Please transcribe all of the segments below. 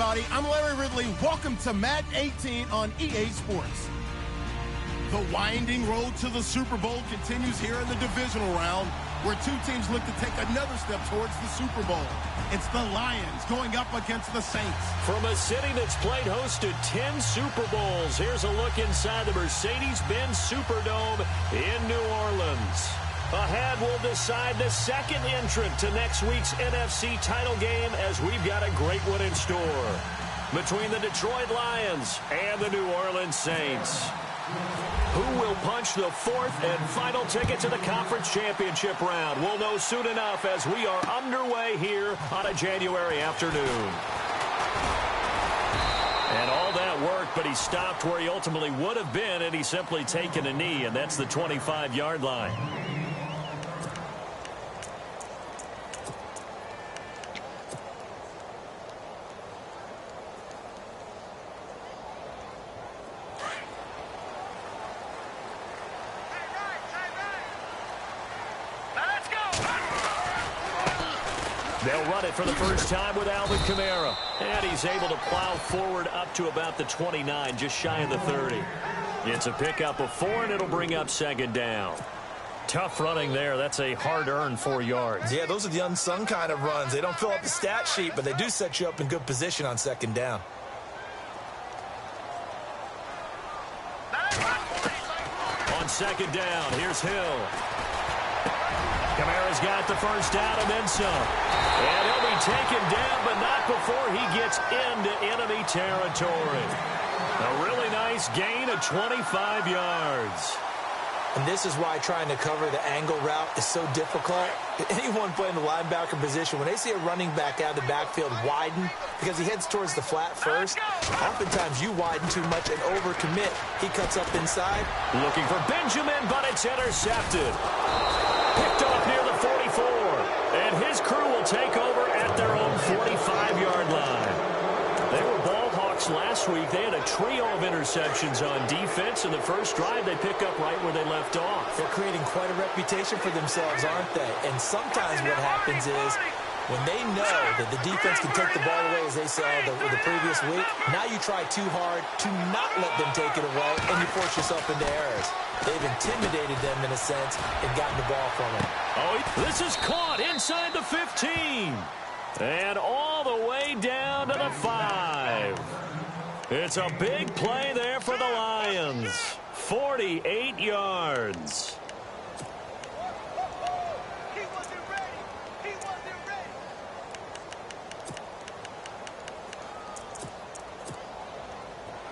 everybody. I'm Larry Ridley. Welcome to Madden 18 on EA Sports. The winding road to the Super Bowl continues here in the divisional round, where two teams look to take another step towards the Super Bowl. It's the Lions going up against the Saints. From a city that's played host to 10 Super Bowls, here's a look inside the Mercedes-Benz Superdome in New Orleans. Ahead, we'll decide the second entrant to next week's NFC title game, as we've got a great one in store between the Detroit Lions and the New Orleans Saints. Who will punch the fourth and final ticket to the conference championship round? We'll know soon enough as we are underway here on a January afternoon. And all that work, but he stopped where he ultimately would have been, and he's simply taken a knee, and that's the 25-yard line. They'll run it for the first time with Alvin Kamara. And he's able to plow forward up to about the 29, just shy of the 30. It's a pickup of 4, and it'll bring up second down. Tough running there. That's a hard-earned 4 yards. Yeah, those are the unsung kind of runs. They don't fill up the stat sheet, but they do set you up in good position on second down. On second down, here's Hill. Kamara's got the first down and then some. And he'll be taken down, but not before he gets into enemy territory. A really nice gain of 25 yards. And this is why trying to cover the angle route is so difficult. Anyone playing the linebacker position, when they see a running back out of the backfield widen because he heads towards the flat first, oftentimes you widen too much and overcommit. He cuts up inside. Looking for Benjamin, but it's intercepted. Picked off near the 44. And his crew will take over at their own 45-yard line. They were ball hawks last week. They had a trio of interceptions on defense. In the first drive, they pick up right where they left off. They're creating quite a reputation for themselves, aren't they? And sometimes what happens is when they know that the defense can take the ball away, as they saw the previous week, now you try too hard to not let them take it away, and you force yourself into errors. They've intimidated them, in a sense, and gotten the ball from them. Oh, this is caught inside the 15. And all the way down to the 5. It's a big play there for the Lions. 48 yards.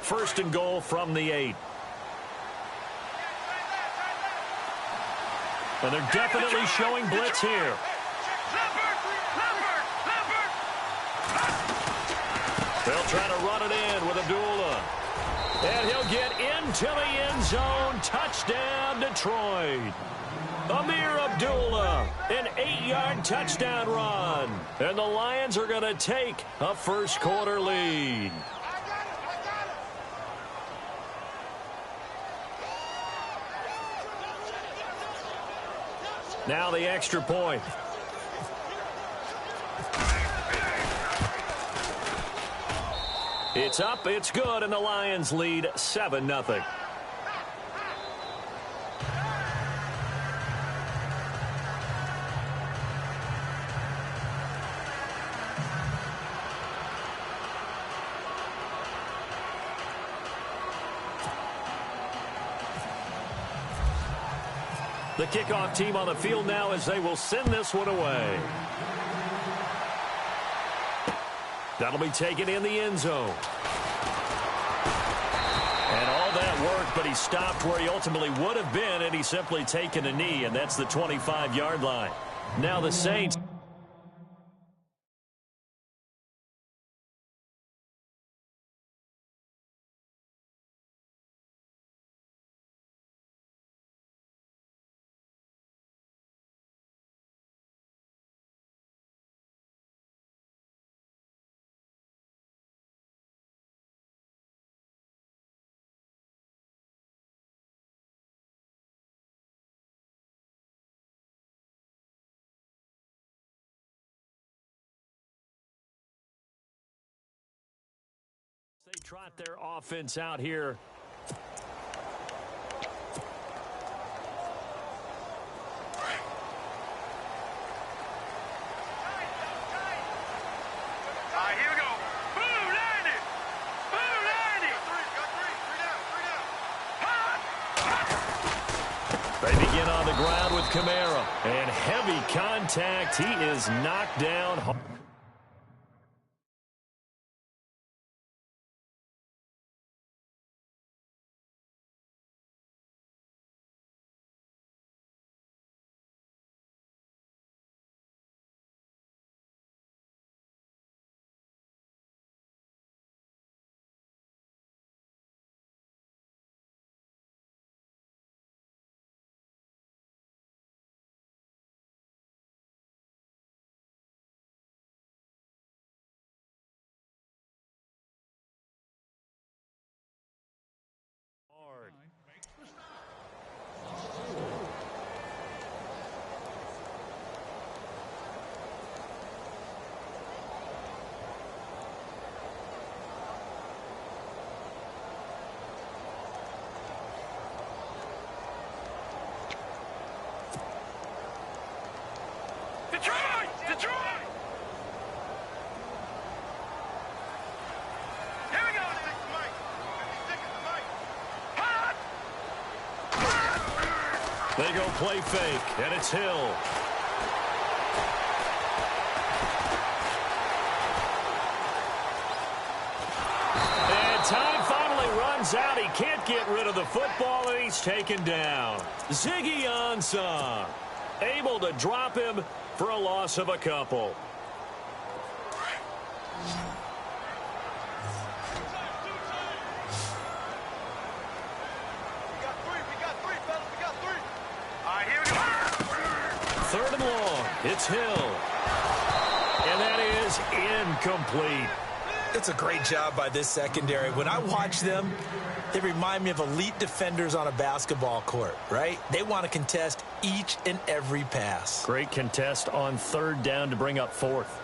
First and goal from the 8. And they're definitely showing blitz here. They'll try to run it in with Abdullah. And he'll get into the end zone. Touchdown, Detroit. Amir Abdullah, an 8-yard touchdown run. And the Lions are going to take a first-quarter lead. Now the extra point. It's up, it's good, and the Lions lead 7-0. The kickoff team on the field now as they will send this one away. That'll be taken in the end zone. And all that work, but he stopped where he ultimately would have been, and he's simply taken a knee, and that's the 25-yard line. Now the Saints trot their offense out here. Here we go. Boom, landed. Boom, landed. They begin on the ground with Kamara. And heavy contact. He is knocked down. Detroit! Detroit! Here we go. Mike. 50 seconds to Mike. Hot! They go play fake, and it's Hill. And time finally runs out. He can't get rid of the football, and he's taken down. Ziggy Ansah able to drop him for a loss of a couple. We got three, fellas. We got three. All right, here we go. Third and long. It's Hill. And that is incomplete. It's a great job by this secondary. When I watch them, they remind me of elite defenders on a basketball court, right? They want to contest each and every pass. Great contest on third down to bring up fourth.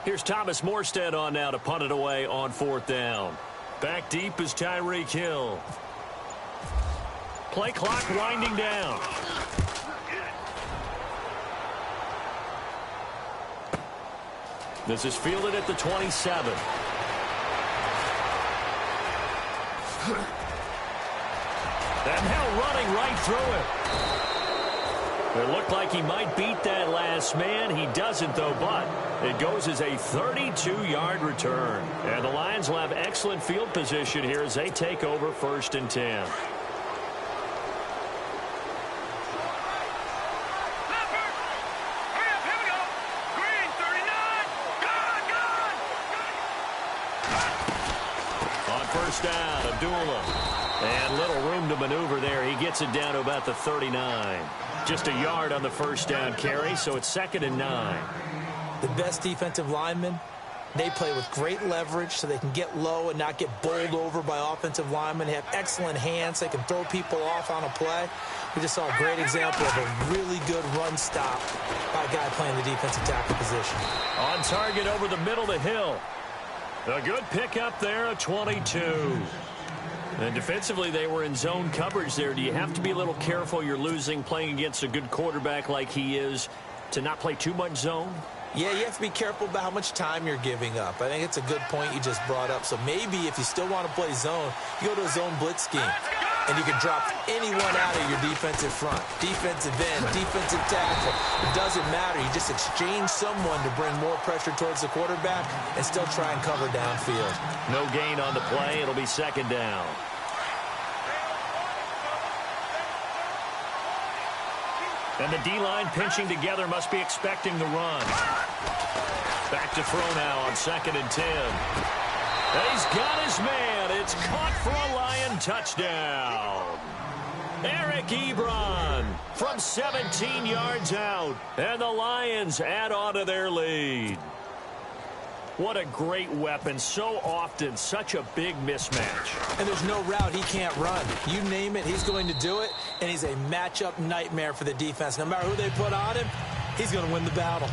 Here's Thomas Morstead on now to punt it away on fourth down. Back deep is Tyreek Hill. Play clock winding down. This is fielded at the 27. And Hill running right through it. It looked like he might beat that last man. He doesn't, though, but it goes as a 32-yard return. And the Lions will have excellent field position here as they take over 1st and 10. On first down, Abdullah. And little room to maneuver there. He gets it down to about the 39. Just a yard on the first down carry, so it's 2nd and 9. The best defensive linemen, they play with great leverage so they can get low and not get bowled over by offensive linemen. They have excellent hands. They can throw people off on a play. We just saw a great example of a really good run stop by a guy playing the defensive tackle position. On target over the middle to Hill. A good pickup there, a 22. And defensively, they were in zone coverage there. Do you have to be a little careful? You're losing playing against a good quarterback like he is to not play too much zone? Yeah, you have to be careful about how much time you're giving up. I think it's a good point you just brought up. So maybe if you still want to play zone, you go to a zone blitz scheme. And you can drop anyone out of your defensive front. Defensive end, defensive tackle. It doesn't matter. You just exchange someone to bring more pressure towards the quarterback and still try and cover downfield. No gain on the play. It'll be 2nd down. And the D-line pinching together must be expecting the run. Back to throw now on 2nd and 10. And he's got his man. It's caught for a Lion touchdown. Eric Ebron from 17 yards out. And the Lions add on to their lead. What a great weapon. So often, such a big mismatch. And there's no route he can't run. You name it, he's going to do it, and he's a matchup nightmare for the defense. No matter who they put on him, he's going to win the battle.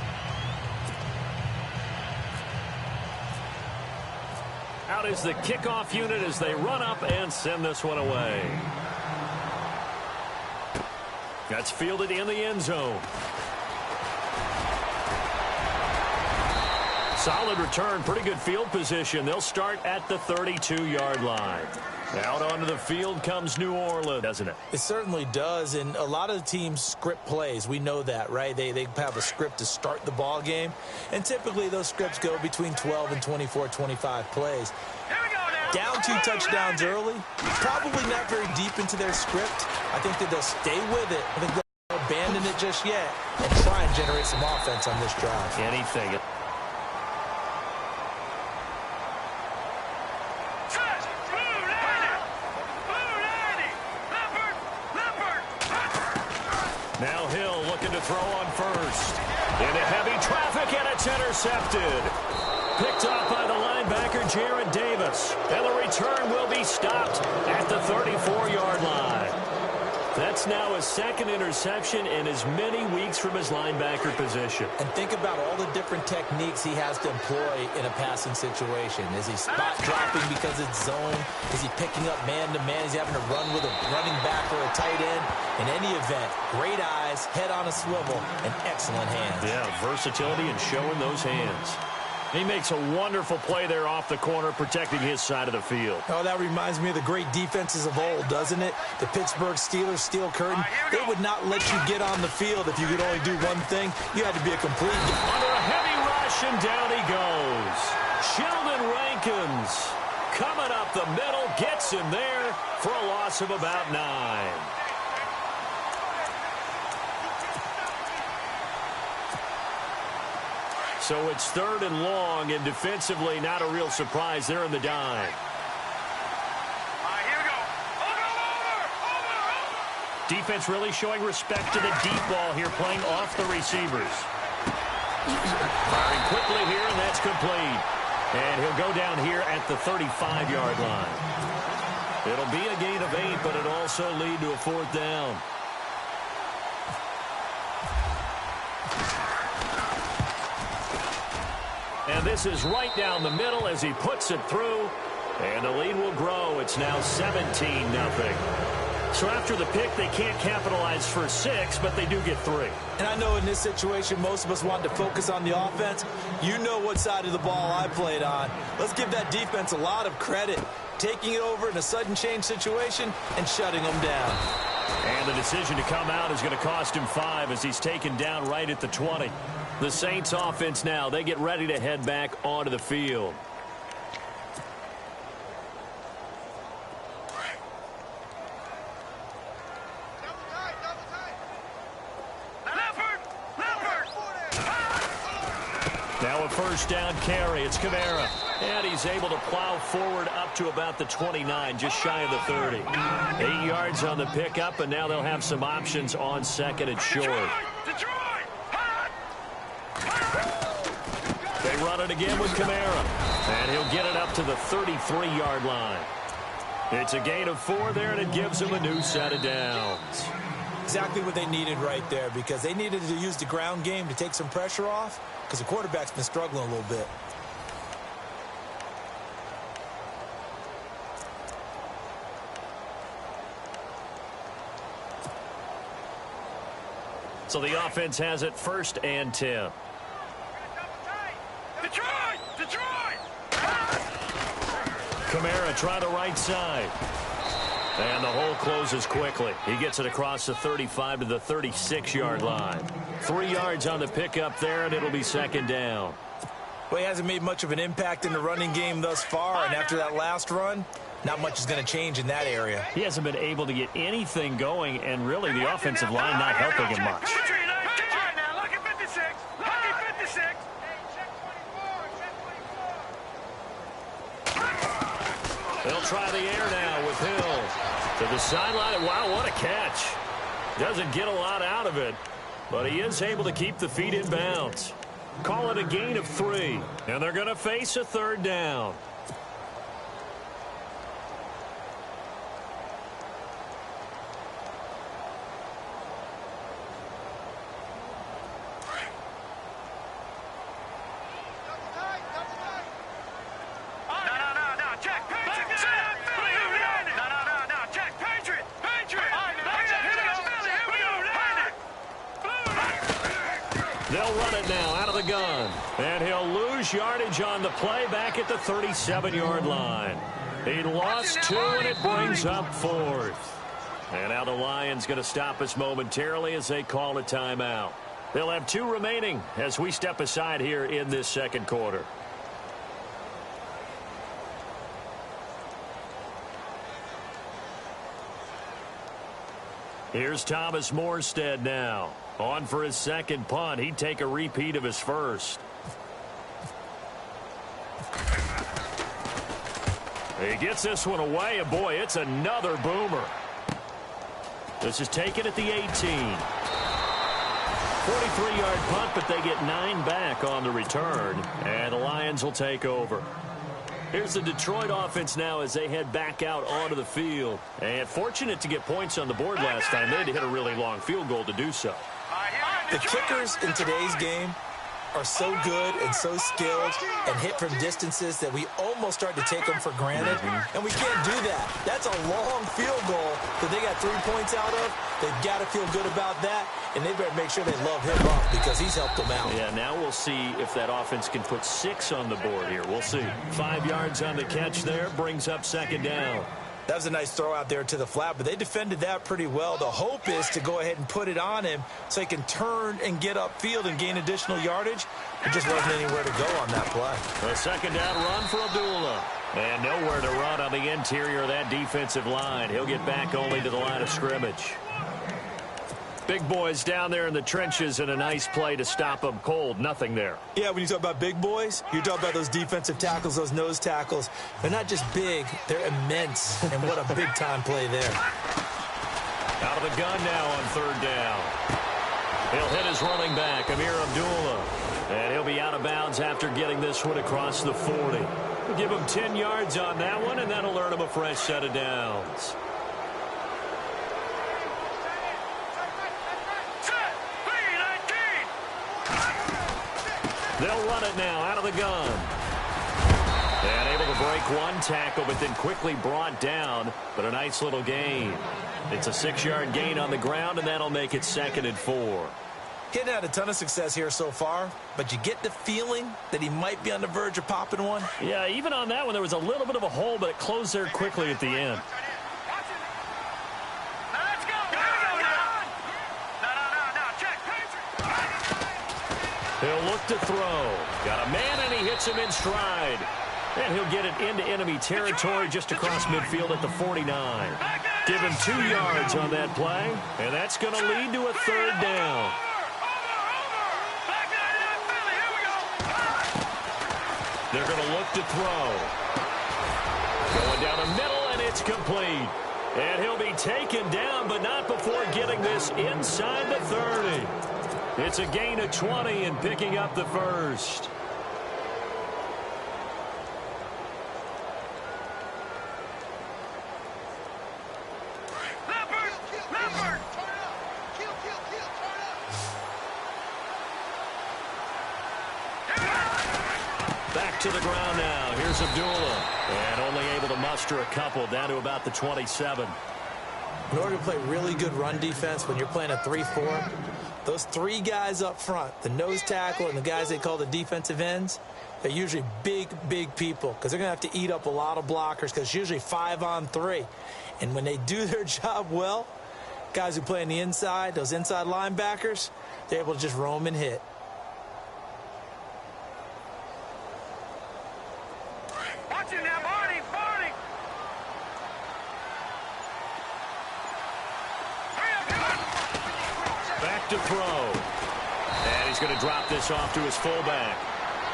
Out is the kickoff unit as they run up and send this one away. That's fielded in the end zone. Solid return, pretty good field position. They'll start at the 32-yard line. Out onto the field comes New Orleans, doesn't it? It certainly does, and a lot of teams script plays. We know that, right? They have a script to start the ball game, and typically those scripts go between 12 and 24, 25 plays. Down 2 touchdowns early, probably not very deep into their script. I think that they'll stay with it. I think they'll abandon it just yet and try and generate some offense on this drive. Anything. Now Hill looking to throw on first. Into heavy traffic, and it's intercepted. Picked off by the linebacker, Jared Davis. And the return will be stopped at the 34-yard line. That's now his second interception in as many weeks from his linebacker position. And think about all the different techniques he has to employ in a passing situation. Is he spot dropping because it's zone? Is he picking up man-to-man? Is he having to run with a running back or a tight end? In any event, great eyes, head on a swivel, and excellent hands. Yeah, versatility and showing those hands. He makes a wonderful play there off the corner, protecting his side of the field. Oh, that reminds me of the great defenses of old, doesn't it? The Pittsburgh Steelers steel curtain. They would not let you get on the field if you could only do one thing. You had to be a complete... Under a heavy rush, and down he goes. Sheldon Rankins coming up the middle, gets him there for a loss of about 9. So it's 3rd and long, and defensively not a real surprise. They're in the dime. Here we go. Over. Defense really showing respect to the deep ball here, playing off the receivers. Firing quickly here, and that's complete. And he'll go down here at the 35-yard line. It'll be a gain of 8, but it also lead to a 4th down. And this is right down the middle as he puts it through. And the lead will grow. It's now 17-0. So after the pick, they can't capitalize for 6, but they do get 3. And I know in this situation, most of us want to focus on the offense. You know what side of the ball I played on. Let's give that defense a lot of credit. Taking it over in a sudden change situation and shutting them down. And the decision to come out is going to cost him 5 as he's taken down right at the 20. The Saints offense now, they get ready to head back onto the field. Now a first down carry. It's Kamara. And he's able to plow forward up to about the 29, just shy of the 30. 8 yards on the pickup, and now they'll have some options on 2nd and short. They run it again with Kamara. And he'll get it up to the 33-yard line. It's a gain of 4 there, and it gives them a new set of downs. Exactly what they needed right there, because they needed to use the ground game to take some pressure off, because the quarterback's been struggling a little bit. So the offense has it 1st and 10. Detroit! Kamara try the right side. And the hole closes quickly. He gets it across the 35 to the 36-yard line. 3 yards on the pickup there, and it'll be 2nd down. Well, he hasn't made much of an impact in the running game thus far, and after that last run, not much is going to change in that area. He hasn't been able to get anything going, and really the offensive line not helping him much. Now look at 56. Look at 56. They'll try the air now with Hill. To the sideline. Wow, what a catch. Doesn't get a lot out of it, but he is able to keep the feet in bounds. Call it a gain of 3, and they're going to face a third down. They'll run it now out of the gun. And he'll lose yardage on the play back at the 37-yard line. He lost 2, and it brings up 4th. And now the Lions going to stop us momentarily as they call a timeout. They'll have 2 remaining as we step aside here in this second quarter. Here's Thomas Morstead now. On for his second punt. He'd take a repeat of his first. He gets this one away, and boy, it's another boomer. This is taken at the 18. 43-yard punt, but they get 9 back on the return, and the Lions will take over. Here's the Detroit offense now as they head back out onto the field. And fortunate to get points on the board last time. They had to hit a really long field goal to do so. The kickers in today's game are so good and so skilled and hit from distances that we almost start to take them for granted. And we can't do that. That's a long field goal that they got 3 points out of. They've got to feel good about that, and they better make sure they love him up because he's helped them out. Yeah, now we'll see if that offense can put 6 on the board here. We'll see. 5 yards on the catch there brings up second down. That was a nice throw out there to the flat, but they defended that pretty well. The hope is to go ahead and put it on him so he can turn and get upfield and gain additional yardage. There just wasn't anywhere to go on that play. A second down run for Abdullah. And nowhere to run on the interior of that defensive line. He'll get back only to the line of scrimmage. Big boys down there in the trenches, and a nice play to stop them cold. Nothing there. Yeah, when you talk about big boys, you talk about those defensive tackles, those nose tackles. They're not just big, they're immense. And what a big-time play there. Out of the gun now on third down. He'll hit his running back, Amir Abdullah. And he'll be out of bounds after getting this one across the 40. We'll give him 10 yards on that one, and that'll earn him a fresh set of downs. They'll run it now out of the gun. And able to break one tackle, but then quickly brought down. But a nice little gain. It's a 6-yard gain on the ground, and that'll make it 2nd and 4. He hadn't had a ton of success here so far, but you get the feeling that he might be on the verge of popping one. Yeah, even on that one, there was a little bit of a hole, but it closed there quickly at the end. He'll look to throw. Got a man, and he hits him in stride. And he'll get it into enemy territory just across midfield at the 49. Give him 2 yards on that play, and that's going to lead to a third down. They're going to look to throw. Going down the middle, and it's complete. And he'll be taken down, but not before getting this inside the 30. It's a gain of 20 and picking up the first. Back to the ground now. Here's Abdullah. And only able to muster a couple down to about the 27. In order to play really good run defense when you're playing a 3-4, those 3 guys up front, the nose tackle and the guys they call the defensive ends, they're usually big, big people because they're going to have to eat up a lot of blockers because it's usually 5 on 3. And when they do their job well, guys who play on the inside, those inside linebackers, they're able to just roam and hit. Watch it now, Barney, Barney. Back to throw. And he's going to drop this off to his fullback.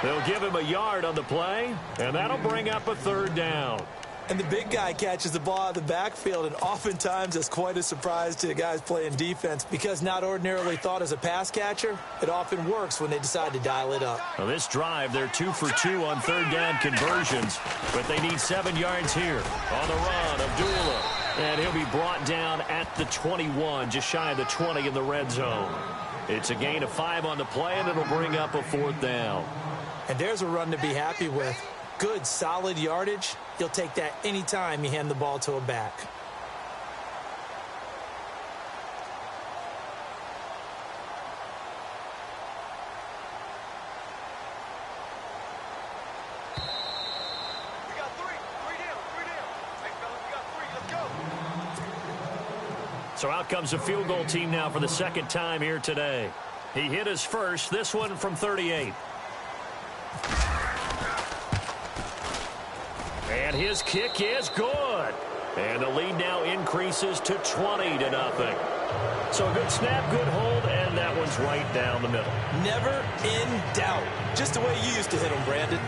They'll give him a yard on the play, and that'll bring up a third down. And the big guy catches the ball out of the backfield, and oftentimes it's quite a surprise to the guys playing defense because not ordinarily thought as a pass catcher, it often works when they decide to dial it up. Well, this drive, they're 2 for 2 on third down conversions, but they need 7 yards here. On the run, Abdullah, and he'll be brought down at the 21, just shy of the 20 in the red zone. It's a gain of 5 on the play, and it'll bring up a 4th down. And there's a run to be happy with. Good, solid yardage. You'll take that anytime you hand the ball to a back. We got 3. 3 down. 3 down. Hey, fellas, we got 3. Let's go. So out comes the field goal team now for the second time here today. He hit his first, this one from 38. And his kick is good. And the lead now increases to 20-0. So a good snap, good hold, and that one's right down the middle. Never in doubt. Just the way you used to hit them, Brandon.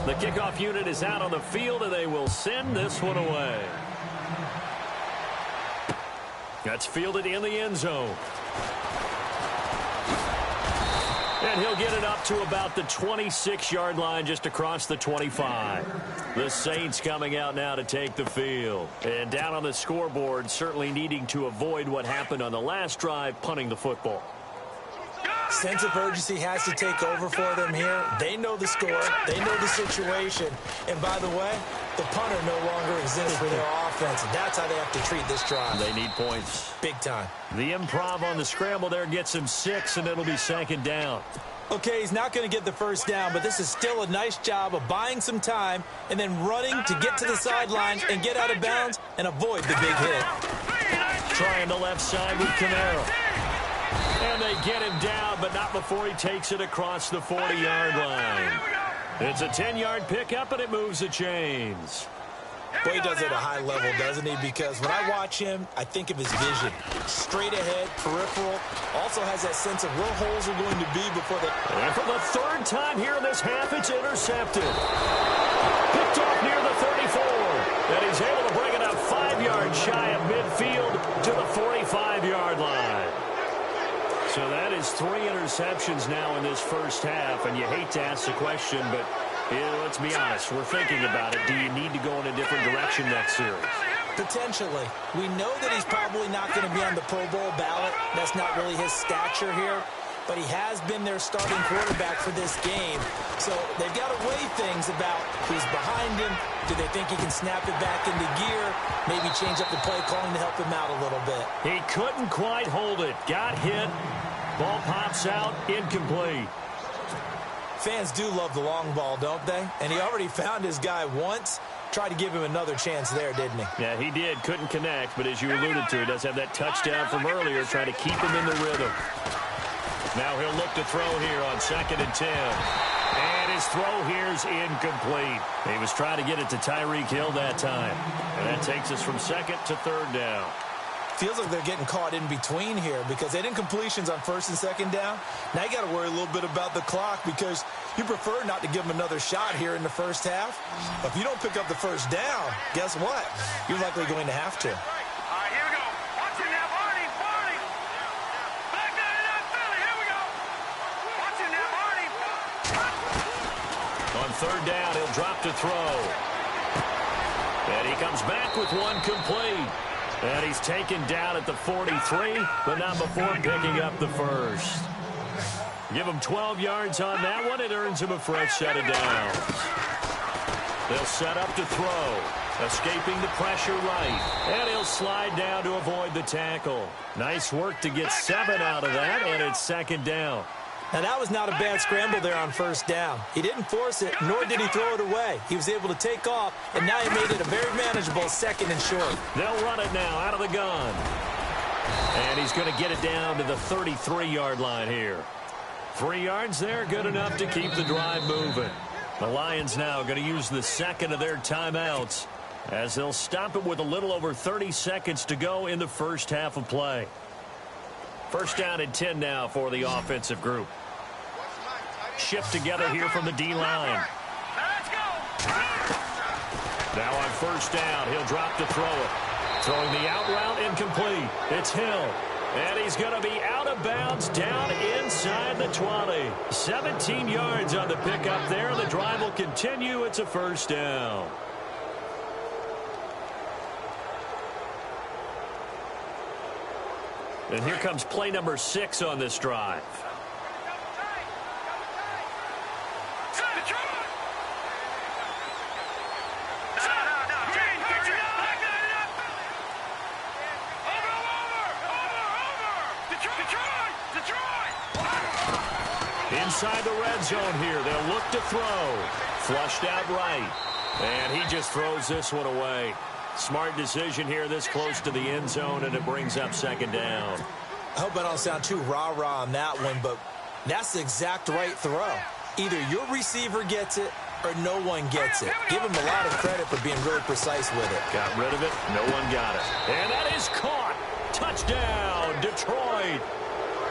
The kickoff unit is out on the field, and they will send this one away. That's fielded in the end zone. And he'll get it up to about the 26-yard line, just across the 25. The Saints coming out now to take the field. And down on the scoreboard, certainly needing to avoid what happened on the last drive, punting the football. Sense of urgency has to take over for them here. They know the score. They know the situation. And by the way, the punter no longer exists for their offense. That's how they have to treat this drive. They need points. Big time. The improv on the scramble there gets him 6, and it'll be 2nd down. Okay, he's not going to get the first down, but this is still a nice job of buying some time and then running to get to the sideline and get out of bounds and avoid the big hit. Trying the left side with Camaro. And they get him down, but not before he takes it across the 40-yard line. It's a 10-yard pickup, and it moves the chains. Boy, he does it at a high level, doesn't he? Because when I watch him, I think of his vision. Straight ahead, peripheral. Also has that sense of where holes are going to be before they... And for the 3rd time here in this half, it's intercepted. Picked off near the 34. And he's able to bring it up 5 yards shy of midfield to the 45-yard line. So that is 3 interceptions now in this first half, and you hate to ask the question, but let's be honest, we're thinking about it. Do you need to go in a different direction next series? Potentially. We know that he's probably not going to be on the Pro Bowl ballot. That's not really his stature here, but he has been their starting quarterback for this game. So they've got to weigh things about who's behind him. Do they think he can snap it back into gear? Maybe change up the play calling to help him out a little bit. He couldn't quite hold it. Got hit. Ball pops out. Incomplete. Fans do love the long ball, don't they? And he already found his guy once. Tried to give him another chance there, didn't he? Yeah, he did. Couldn't connect, but as you alluded to, he does have that touchdown from earlier, trying to keep him in the rhythm. Now he'll look to throw here on 2nd and 10. And his throw here is incomplete. He was trying to get it to Tyreek Hill that time. And that takes us from 2nd to 3rd down. Feels like they're getting caught in between here because they did incompletions on 1st and 2nd down. Now you got to worry a little bit about the clock because you prefer not to give them another shot here in the first half. But if you don't pick up the first down, guess what? You're likely going to have to. All right, here we go. Watch it now, Barney. Barney. Back down in that Philly. Here we go. Watch it now, Barney. On 3rd down, he'll drop to throw. And he comes back with one complete. And he's taken down at the 43, but not before picking up the first. Give him 12 yards on that one. It earns him a fresh set of downs. They'll set up to throw. Escaping the pressure right. And he'll slide down to avoid the tackle. Nice work to get 7 out of that, and it's 2nd down. Now, that was not a bad scramble there on 1st down. He didn't force it, nor did he throw it away. He was able to take off, and now he made it a very manageable 2nd and short. They'll run it now out of the gun. And he's going to get it down to the 33-yard line here. 3 yards there, good enough to keep the drive moving. The Lions now going to use the 2nd of their timeouts as they'll stop it with a little over 30 seconds to go in the first half of play. First down and 10 now for the offensive group. Shift together here from the D-line. Now on first down, he'll drop to throw it. Throwing the out route incomplete. It's Hill. And he's going to be out of bounds down inside the 20. 17 yards on the pickup there. The drive will continue. It's a first down. And here comes play number 6 on this drive. Inside the red zone here, they'll look to throw. Flushed out right. And he just throws this one away. Smart decision here this close to the end zone, and it brings up second down. I hope I don't sound too rah-rah on that one, but that's the exact right throw. Either your receiver gets it or no one gets it. Give him a lot of credit for being really precise with it. Got rid of it. No one got it. And that is caught. Touchdown, Detroit.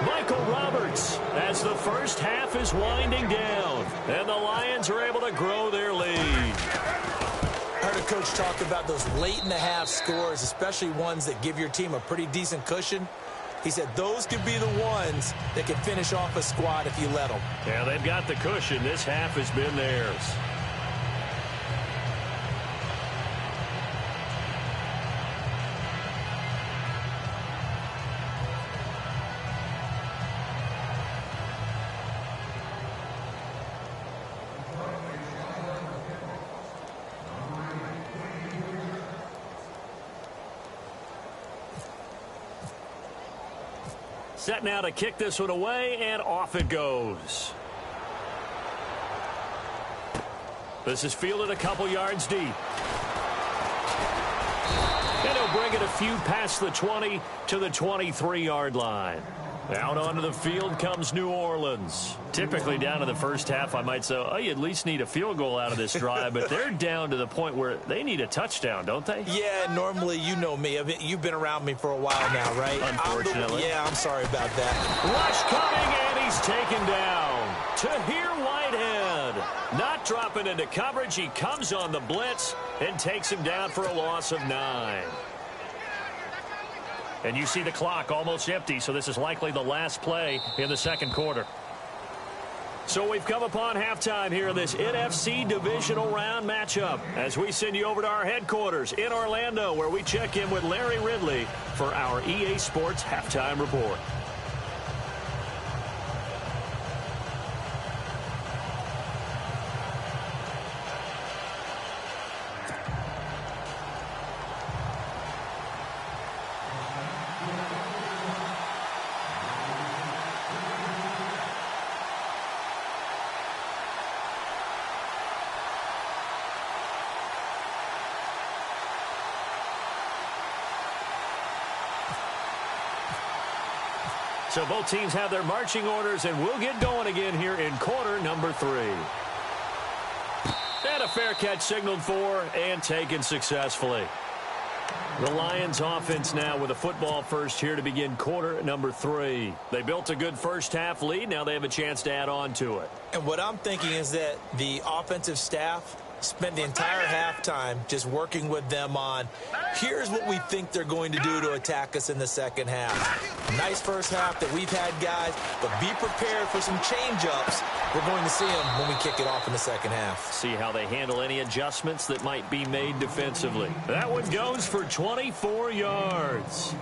Michael Roberts as the first half is winding down. And the Lions are able to grow their lead. I heard a coach talk about those late-in-the-half scores, especially ones that give your team a pretty decent cushion. He said those could be the ones that can finish off a squad if you let them. Yeah, they've got the cushion. This half has been theirs. Set now to kick this one away, and off it goes. This is fielded a couple yards deep. And he'll bring it a few past the 20 to the 23-yard line. Out onto the field comes New Orleans. Typically down to the first half, I might say, oh, you at least need a field goal out of this drive, but they're down to the point where they need a touchdown, don't they? Yeah, normally, you know me. I mean, you've been around me for a while now, right? Unfortunately. I'm sorry about that. Rush coming, and he's taken down. Tahir Whitehead. Not dropping into coverage. He comes on the blitz and takes him down for a loss of 9. And you see the clock almost empty, so this is likely the last play in the second quarter. So we've come upon halftime here in this NFC divisional round matchup as we send you over to our headquarters in Orlando, where we check in with Larry Ridley for our EA Sports Halftime Report. So both teams have their marching orders, and we'll get going again here in quarter number 3. And a fair catch signaled for and taken successfully. The Lions offense now with a football first here to begin quarter number 3. They built a good first half lead. Now they have a chance to add on to it. And what I'm thinking is that the offensive staff spent the entire halftime just working with them on, here's what we think they're going to do to attack us in the second half. Nice first half that we've had, guys, but be prepared for some change-ups. We're going to see them when we kick it off in the second half. See how they handle any adjustments that might be made defensively. That one goes for 24 yards.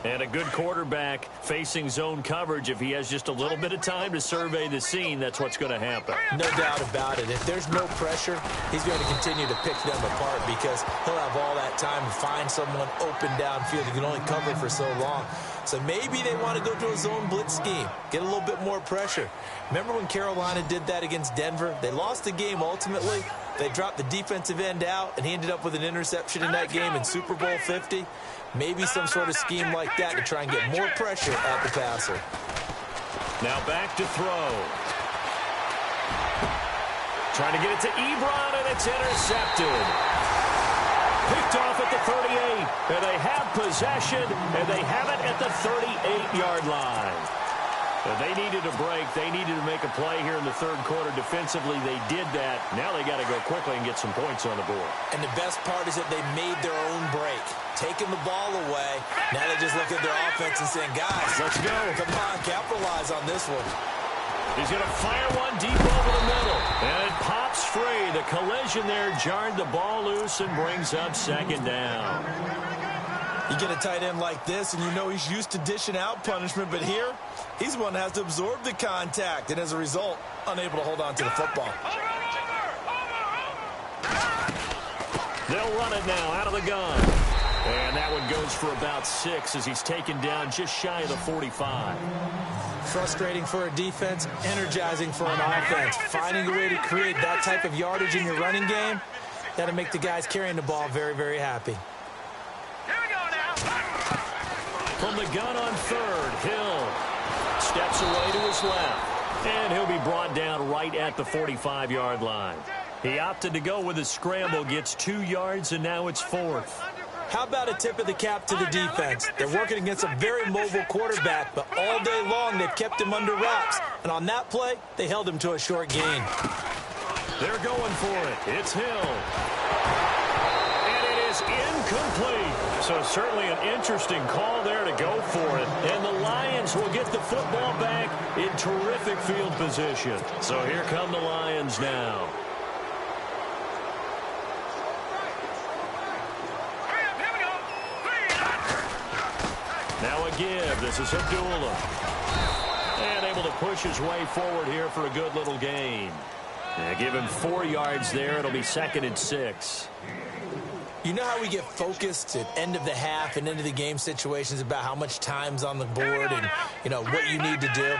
And a good quarterback facing zone coverage. If he has just a little bit of time to survey the scene, that's what's going to happen. No doubt about it. If there's no pressure, he's going to continue to pick them apart because he'll have all that time to find someone open downfield. He can only cover for so long. So maybe they want to go to a zone blitz scheme, get a little bit more pressure. Remember when Carolina did that against Denver? They lost the game ultimately. They dropped the defensive end out, and he ended up with an interception in that game in Super Bowl 50. Maybe some sort of scheme like that to try and get more pressure at the passer. Now back to throw. Trying to get it to Ebron, and it's intercepted. Picked off at the 38. And they have possession, and they have it at the 38-yard line. They needed a break. They needed to make a play here in the third quarter. Defensively, they did that. Now they got to go quickly and get some points on the board. And the best part is that they made their own break, taking the ball away. Now they just look at their offense and saying, guys, let's go. Come on, capitalize on this one. He's going to fire one deep over the middle. And it pops free. The collision there jarred the ball loose and brings up second down. You get a tight end like this, and you know he's used to dishing out punishment, but here, he's the one that has to absorb the contact, and as a result, unable to hold on to the football. They'll run it now out of the gun. And that one goes for about 6 as he's taken down just shy of the 45. Frustrating for a defense, energizing for an offense. Finding a way to create that type of yardage in your running game, that'll make the guys carrying the ball very, very happy. From the gun on third, Hill steps away to his left. And he'll be brought down right at the 45-yard line. He opted to go with a scramble, gets 2 yards, and now it's 4th. How about a tip of the cap to the defense? They're working against a very mobile quarterback, but all day long they've kept him under wraps. And on that play, they held him to a short gain. They're going for it. It's Hill. And it is incomplete. So certainly an interesting call there to go for it. And the Lions will get the football back in terrific field position. So here come the Lions now. Now a give. This is Abdullah. And able to push his way forward here for a good little gain. Give him 4 yards there. It'll be 2nd and 6. You know how we get focused at end of the half and into the game situations about how much time's on the board and, you know, what you need to do?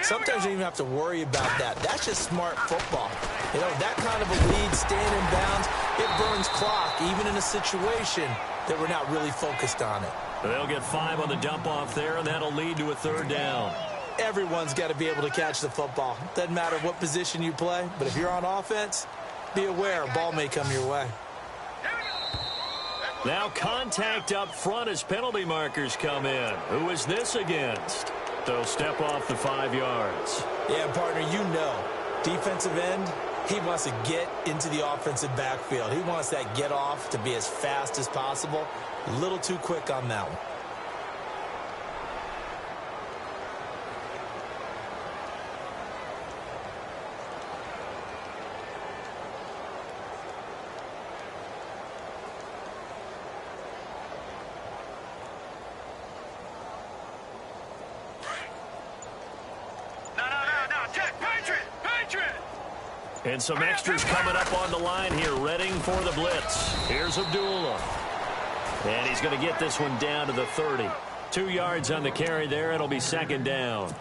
Sometimes you don't even have to worry about that. That's just smart football. You know, that kind of a lead, staying in bounds, it burns clock, even in a situation that we're not really focused on it. They'll get 5 on the dump-off there, and that'll lead to a 3rd down. Everyone's got to be able to catch the football. Doesn't matter what position you play, but if you're on offense, be aware a ball may come your way. Now contact up front as penalty markers come in. Who is this against? They'll step off the 5 yards. Yeah, partner, you know, defensive end, he wants to get into the offensive backfield. He wants that get off to be as fast as possible. A little too quick on that one. And some extras coming up on the line here, readying for the blitz. Here's Abdullah. And he's going to get this one down to the 30. 2 yards on the carry there. It'll be 2nd down.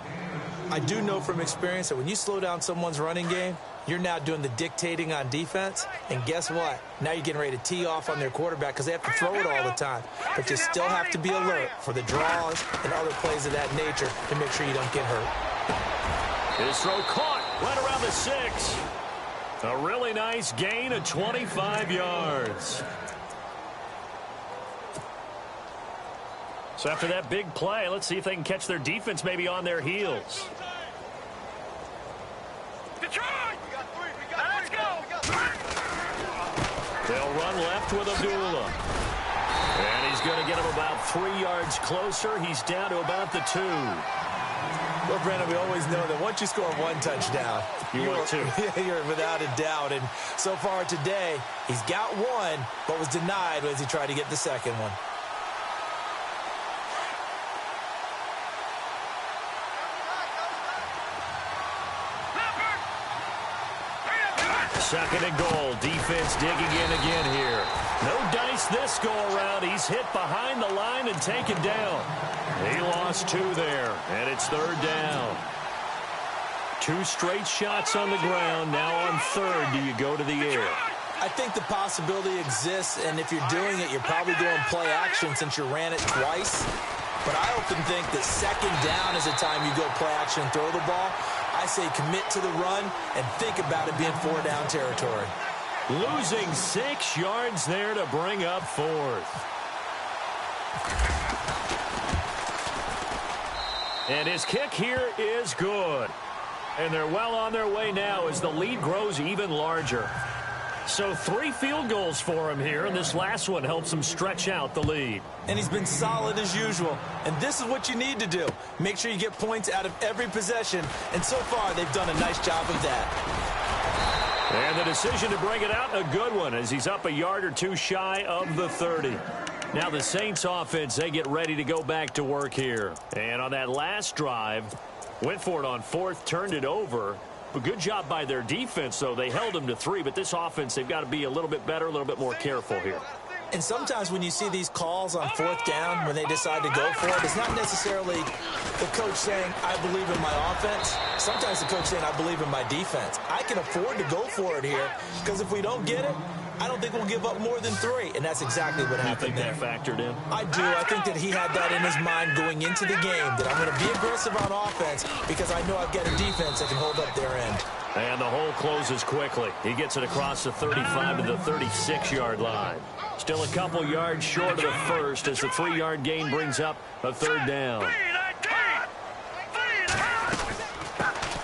I do know from experience that when you slow down someone's running game, you're now doing the dictating on defense. And guess what? Now you're getting ready to tee off on their quarterback because they have to throw it all the time. But you still have to be alert for the draws and other plays of that nature to make sure you don't get hurt. His throw caught right around the 6. A really nice gain of 25 yards. So after that big play, let's see if they can catch their defense maybe on their heels. Detroit! Let's go! They'll run left with Abdullah. And he's going to get him about 3 yards closer. He's down to about the 2. Well, Brandon, we always know that once you score 1 touchdown, you're without a doubt. And so far today, he's got 1, but was denied as he tried to get the second one. Second and goal. Defense digging in again here. No dice this go around. He's hit behind the line and taken down. He lost 2 there, and it's 3rd down. 2 straight shots on the ground. Now on 3rd, do you go to the air? I think the possibility exists, and if you're doing it, you're probably doing play action since you ran it twice. But I often think that 2nd down is the time you go play action and throw the ball. I say commit to the run and think about it being 4 down territory. Losing 6 yards there to bring up 4th. And his kick here is good. And they're well on their way now as the lead grows even larger. So 3 field goals for him here, and this last one helps him stretch out the lead. And he's been solid as usual. And this is what you need to do. Make sure you get points out of every possession. And so far, they've done a nice job of that. And the decision to bring it out, a good one, as he's up a yard or 2 shy of the 30. Now the Saints offense, they get ready to go back to work here. And on that last drive, went for it on 4th, turned it over. But good job by their defense, though. They held them to 3, but this offense, they've got to be a little bit better, a little bit more careful here. And sometimes when you see these calls on 4th down, when they decide to go for it, it's not necessarily the coach saying, I believe in my offense. Sometimes the coach saying, I believe in my defense. I can afford to go for it here, because if we don't get it, I don't think we'll give up more than 3, and that's exactly what happened there. You think that factored in? I do. I think that he had that in his mind going into the game, that I'm going to be aggressive on offense because I know I've got a defense that can hold up their end. And the hole closes quickly. He gets it across the 35 to the 36-yard line. Still a couple yards short of the first as the 3-yard gain brings up a 3rd down.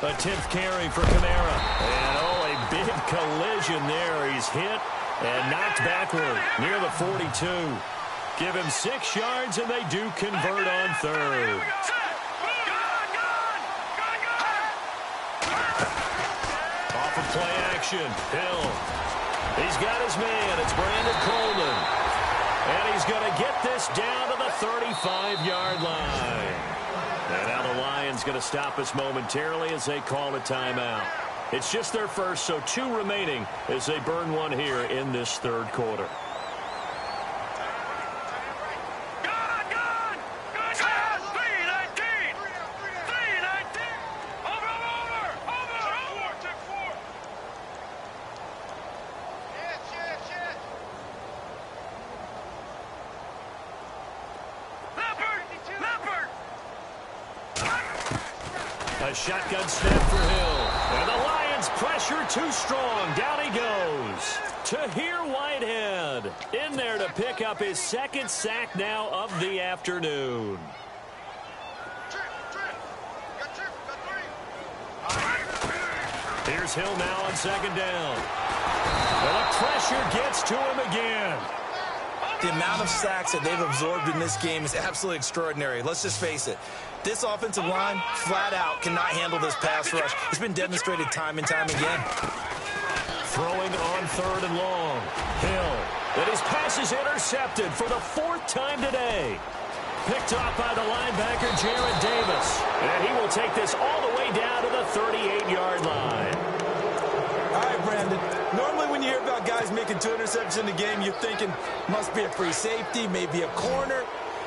A 10th carry for Kamara. And, a big collision there. He's hit and knocked backward near the 42. Give him 6 yards, and they do convert on 3rd. Off of play action, Hill. He's got his man. It's Brandon Coleman. And he's going to get this down to the 35-yard line. And now the Lions going to stop us momentarily as they call a timeout. It's just their first, so 2 remaining as they burn one here in this 3rd quarter. A shotgun snap for Hill. And the Lions pressure too strong. Down he goes. Tahir Whitehead in there to pick up his 2nd sack now of the afternoon. Here's Hill now on 2nd down. And the pressure gets to him again. The amount of sacks that they've absorbed in this game is absolutely extraordinary. Let's just face it. This offensive line, flat out, cannot handle this pass rush. It's been demonstrated time and time again. Throwing on 3rd and long. Hill. And his pass is intercepted for the 4th time today. Picked off by the linebacker, Jared Davis. And he will take this all the way down to the 38-yard line. All right, Brandon. Normally when you hear about guys making 2 interceptions in the game, you're thinking must be a free safety, maybe a corner.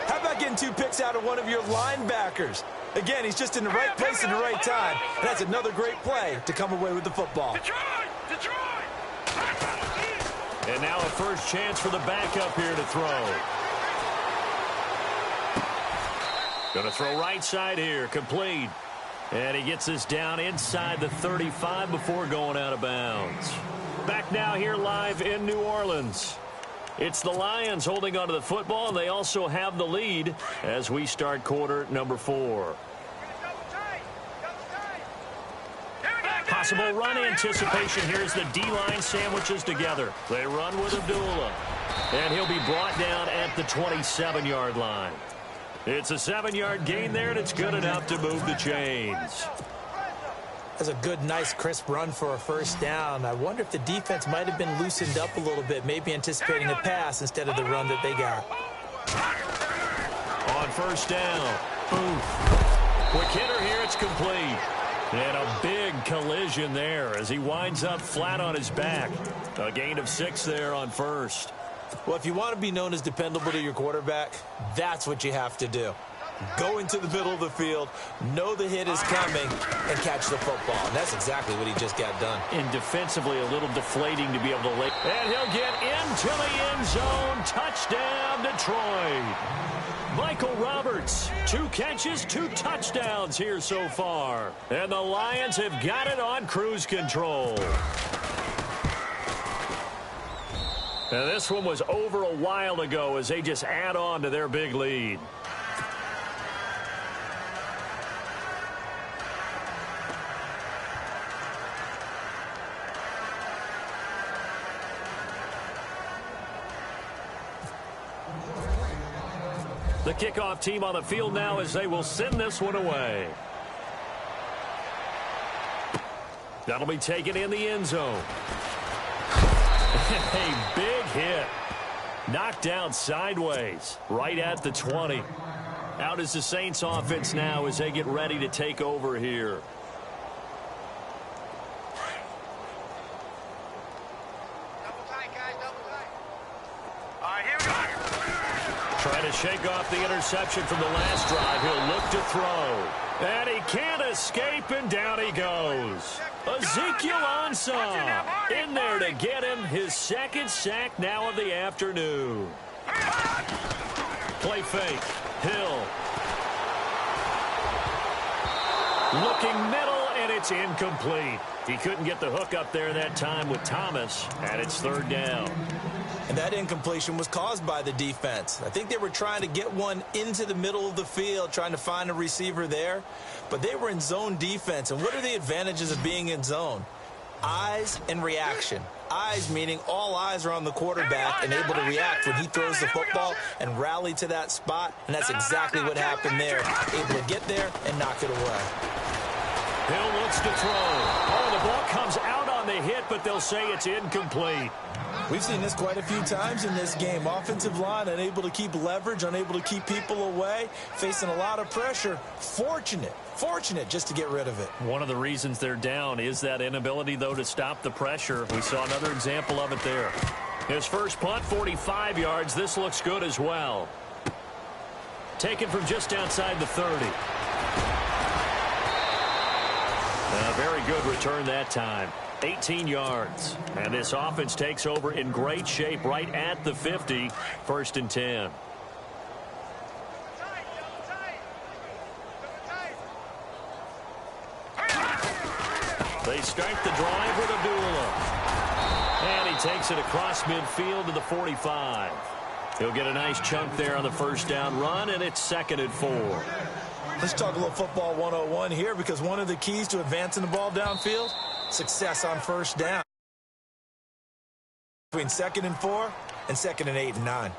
How about getting 2 picks out of one of your linebackers? Again, he's just in the right place at the right time. And that's another great play to come away with the football. And now a first chance for the backup here to throw. Going to throw right side here, complete. And he gets this down inside the 35 before going out of bounds. Back now here live in New Orleans. It's the Lions holding onto the football, and they also have the lead as we start quarter number 4. Possible run anticipation here as the D-line sandwiches together. They run with Abdullah, and he'll be brought down at the 27-yard line. It's a 7-yard gain there, and it's good enough to move the chains. That's a good, nice, crisp run for a first down. I wonder if the defense might have been loosened up a little bit, maybe anticipating a pass instead of the run that they got. On first down, Booth. Quick hitter here, it's complete. And a big collision there as he winds up flat on his back. A gain of 6 there on first. Well, if you want to be known as dependable to your quarterback, that's what you have to do. Go into the middle of the field, know the hit is coming, and catch the football. And that's exactly what he just got done. And defensively, a little deflating to be able to lay. And he'll get into the end zone. Touchdown, Detroit. Michael Roberts, 2 catches, 2 touchdowns here so far. And the Lions have got it on cruise control. And this one was over a while ago as they just add on to their big lead. The kickoff team on the field now as they will send this one away. That'll be taken in the end zone. A big hit. Knocked down sideways, right at the 20. Out is the Saints offense now as they get ready to take over here. Double tight, guys, double tight. All right, here we go. Trying to shake off the interception from the last drive. He'll look to throw. And he can't escape, and down he goes. Ezekiel Ansah in there to get him his second sack now of the afternoon. Play fake. Hill. Looking middle, and it's incomplete. He couldn't get the hook up there that time with Thomas, and it's third down. And that incompletion was caused by the defense. I think they were trying to get one into the middle of the field, trying to find a receiver there. But they were in zone defense. And what are the advantages of being in zone? Eyes and reaction. Eyes meaning all eyes are on the quarterback and able to react when he throws the football and rally to that spot. And that's exactly what happened there. Able to get there and knock it away. Hill looks to throw. Oh, the ball comes out on the hit, but they'll say it's incomplete. We've seen this quite a few times in this game. Offensive line unable to keep leverage, unable to keep people away, facing a lot of pressure. Fortunate just to get rid of it. One of the reasons they're down is that inability, though, to stop the pressure. We saw another example of it there. His first punt, 45 yards. This looks good as well. Taken from just outside the 30. A very good return that time. 18 yards. And this offense takes over in great shape right at the 50. First and 10. They start the drive with Abdullah. And he takes it across midfield to the 45. He'll get a nice chunk there on the first down run, and it's 2nd and 4. Let's talk a little football 101 here, because one of the keys to advancing the ball downfield, success on first down. Between 2nd and 4 and 2nd and 8 and 9.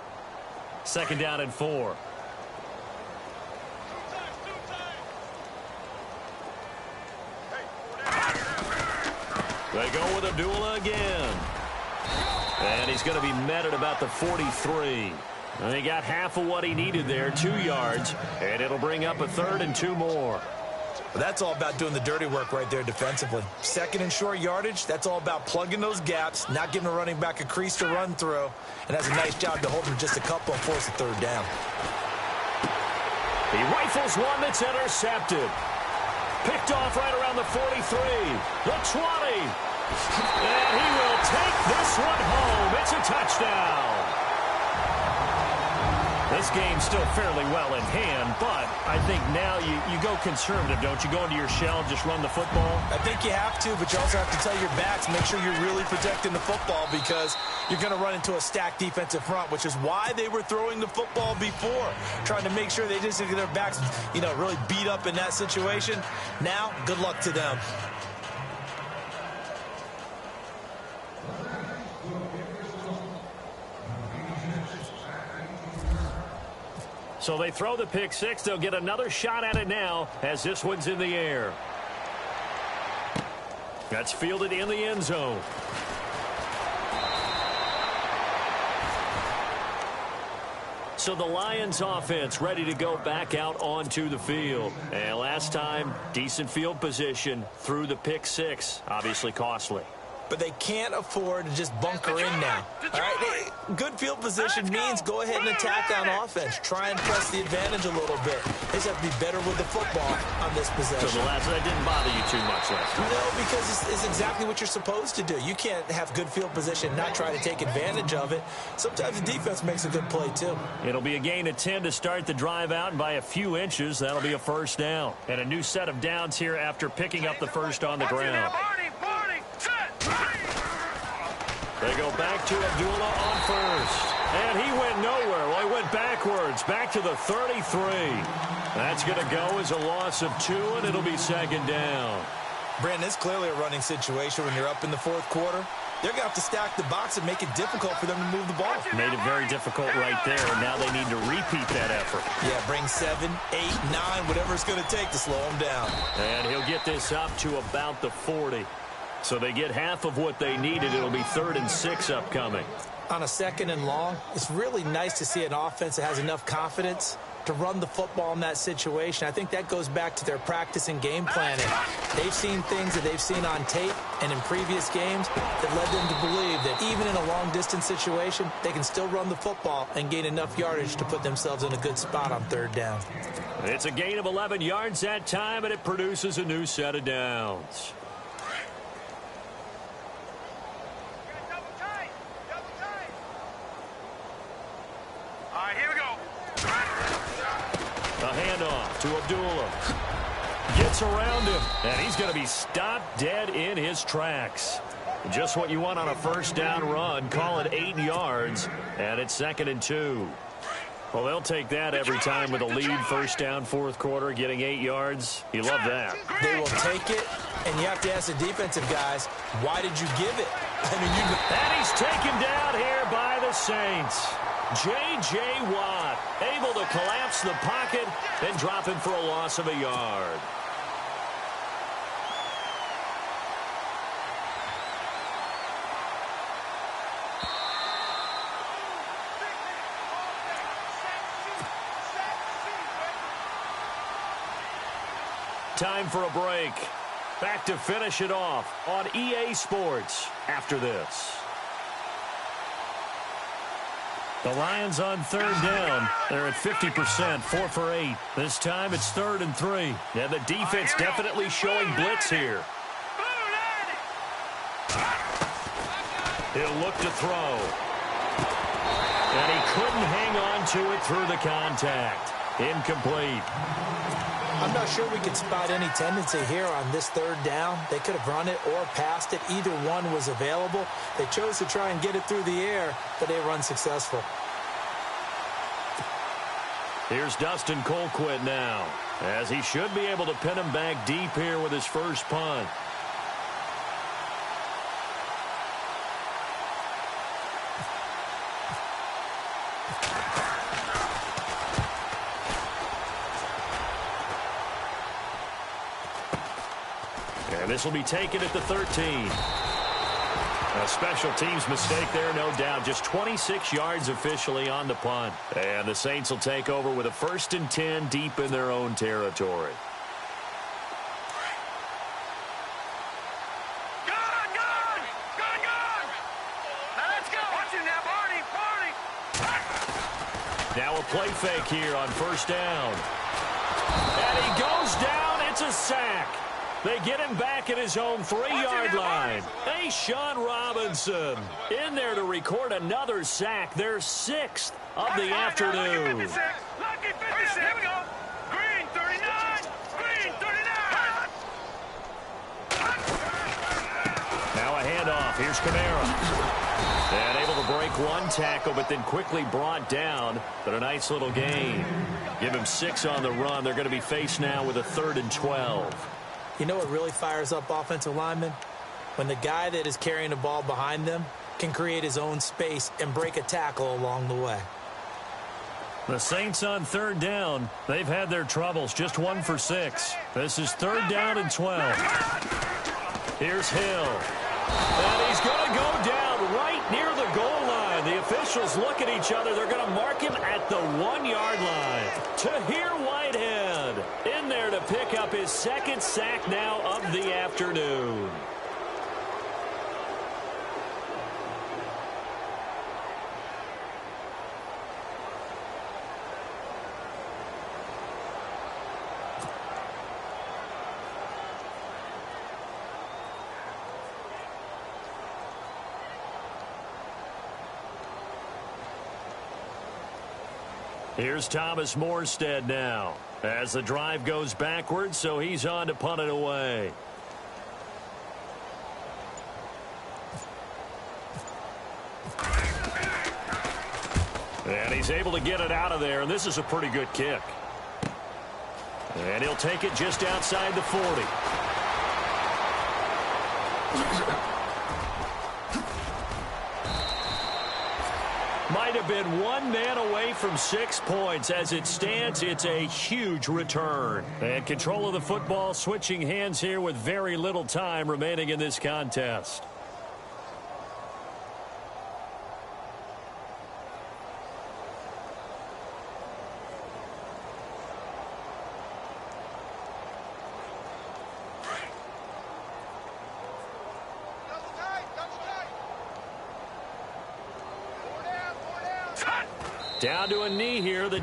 2nd down and 4. They go with Abdullah again. And he's going to be met at about the 43. And he got half of what he needed there, 2 yards. And it'll bring up a 3rd and 2 more. Well, that's all about doing the dirty work right there defensively. 2nd and short yardage, that's all about plugging those gaps, not giving a running back a crease to run through. And that's a nice job to hold him just a couple and force a 3rd down. He rifles one that's intercepted. Picked off right around the 43. The 20. And he will take this one home. It's a touchdown. This game's still fairly well in hand, but I think now you go conservative, don't you? Go into your shell and just run the football? I think you have to, but you also have to tell your backs, make sure you're really protecting the football, because you're going to run into a stacked defensive front, which is why they were throwing the football before, trying to make sure they didn't get their backs, really beat up in that situation. Now, good luck to them. So they throw the pick six. They'll get another shot at it now as this one's in the air. That's fielded in the end zone. So the Lions offense ready to go back out onto the field. And last time, decent field position through the pick six. Obviously costly. But they can't afford to just bunker in now. All right, good field position means go ahead and attack on offense. Try and press the advantage a little bit. They just have to be better with the football on this possession. So that didn't bother you too much last time? No, because it's exactly what you're supposed to do. You can't have good field position and not try to take advantage of it. Sometimes the defense makes a good play, too. It'll be a gain of 10 to start the drive out, and by a few inches, that'll be a first down. And a new set of downs here after picking up the first on the ground. They They go back to Abdullah on first. And he went nowhere. Well, he went backwards, back to the 33. That's going to go as a loss of 2, and it'll be second down. Brandon, it's clearly a running situation when you're up in the fourth quarter. They're going to have to stack the box and make it difficult for them to move the ball. Made it very difficult right there, and now they need to repeat that effort. Yeah, bring 7, 8, 9, whatever it's going to take to slow them down. And he'll get this up to about the 40. So they get half of what they needed. It'll be 3rd and 6 upcoming. On a 2nd and long, it's really nice to see an offense that has enough confidence to run the football in that situation. I think that goes back to their practice and game planning. They've seen things that they've seen on tape and in previous games that led them to believe that even in a long-distance situation, they can still run the football and gain enough yardage to put themselves in a good spot on 3rd down. It's a gain of 11 yards that time, and it produces a new set of downs. To Abdullah. Gets around him, and he's going to be stopped dead in his tracks. Just what you want on a 1st down run. Call it 8 yards, and it's 2nd and 2. Well, they'll take that every time with a lead. 1st down, 4th quarter, getting 8 yards. You love that. They will take it, and you have to ask the defensive guys, why did you give it? I mean, and he's taken down here by the Saints. J.J. Watt able to collapse the pocket and drop him for a loss of a yard. Time for a break. Back to finish it off on EA Sports after this. The Lions on 3rd down. They're at 50%, 4 for 8. This time it's 3rd and 3. And the defense definitely showing blitz here. He'll look to throw. And he couldn't hang on to it through the contact. Incomplete. I'm not sure we could spot any tendency here on this 3rd down. They could have run it or passed it. Either one was available. They chose to try and get it through the air, but they were unsuccessful. Here's Dustin Colquitt now, as he should be able to pin him back deep here with his first punt. And this will be taken at the 13. A special teams mistake there, no doubt. Just 26 yards officially on the punt. And the Saints will take over with a 1st and 10 deep in their own territory. Now a play fake here on 1st down. And he goes down. It's a sack. They get him back at his own 3-yard line. Sean Robinson in there to record another sack. Their 6th of the afternoon. Lucky 56. Here we go. Green 39. Green 39. Now a handoff. Here's Kamara. And able to break one tackle, but then quickly brought down. But a nice little gain. Give him 6 on the run. They're going to be faced now with a 3rd and 12. You know what really fires up offensive linemen? When the guy that is carrying the ball behind them can create his own space and break a tackle along the way. The Saints on 3rd down. They've had their troubles. Just 1 for 6. This is 3rd down and 12. Here's Hill. And he's going to go down right near the goal line. The officials look at each other. They're going to mark him at the 1-yard line. Tahir Whitehead in there to pick up his 2nd sack now of the afternoon. Here's Thomas Morstead now as the drive goes backwards, so he's on to punt it away. And he's able to get it out of there, and this is a pretty good kick. And he'll take it just outside the 40. Might have been one man away from 6 points. As it stands, it's a huge return. And control of the football switching hands here with very little time remaining in this contest. Down to a knee here. The